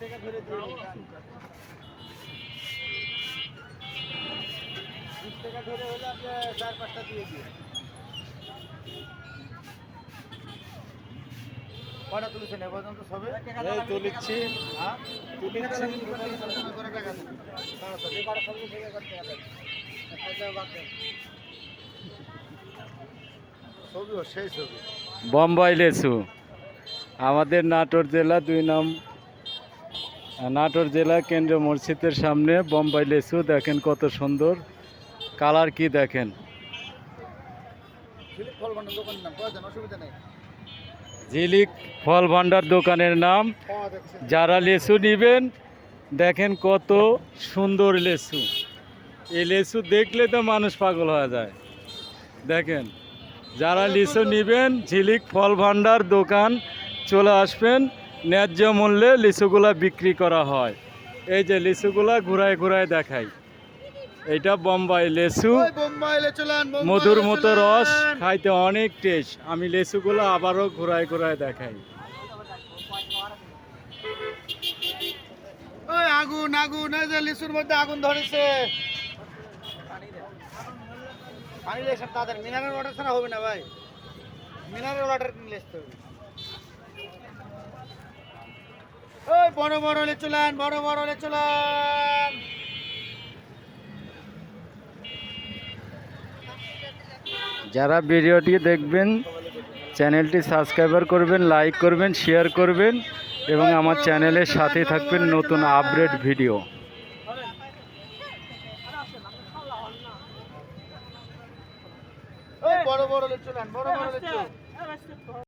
টাকা ধরে দিয়ে 20 টাকা ধরে হলে আপনি 4-5টা দিয়ে দিন। কটা তুলেছেন এ পর্যন্ত সবে? এই তুলিচ্ছি হ্যাঁ? তুলিচ্ছি করে টাকা দেন। তাড়াতাড়ি কটা সবজি থেকে করতে হবে। একটা বাদ দেন। ছবিও সেই ছবি। বোম্বাই লেচু আমাদের নাটোর জেলা নাটোর জেলা কেন্দ্রীয় মসজিদের সামনে বোম্বাই লেচু দেখেন কত সুন্দর কালার কি দেখেন। ফিলিপ ফল ভান্ডার দোকানের নাম পাওয়া যায় না, অসুবিধা নেই। ঝিলিক ফল ভান্ডার দোকানের নাম। পাওয়া যাচ্ছে। যারা লেচু নেবেন দেখেন কত সুন্দর লেচু। এই লেচু দেখলে তো মানুষ পাগল হয়ে যায়। দেখেন যারা লিচু নেবেন ঝিলিক ফল ভান্ডার দোকান চলে আসবেন, ন্যায্য মূল্যে লিচুগুলা বিক্রি করা হয়। এই যে লিচুগুলা ঘুরায় ঘুরায় দেখাই, এইটা বোম্বাই লেচু, ওই বোম্বাই লেচু লান, বোম্বাই মধুর লেচু মতো রস, লান। খাইতে অনেক টেস্ট। আমি লিচুগুলো আবারও ঘুরায় ঘুরায় দেখাই। ওই আগুন আগুন, এই যে লিচুর মধ্যে আগুন ধরেছে। পানি লেসন তাদের মিনারেল ওয়াটার ছাড়া হবে না ভাই, মিনারেল ওয়াটার কিনলে আসতে হবে। ওই বড় বড় লিচু লান, বড় বড় লিচু লান। যারা ভিডিওটি দেখবেন চ্যানেলটি সাবস্ক্রাইবার করবেন, লাইক করবেন, শেয়ার করবেন এবং আমার চ্যানেলের সাথে থাকবেন নতুন আপডেট ভিডিও।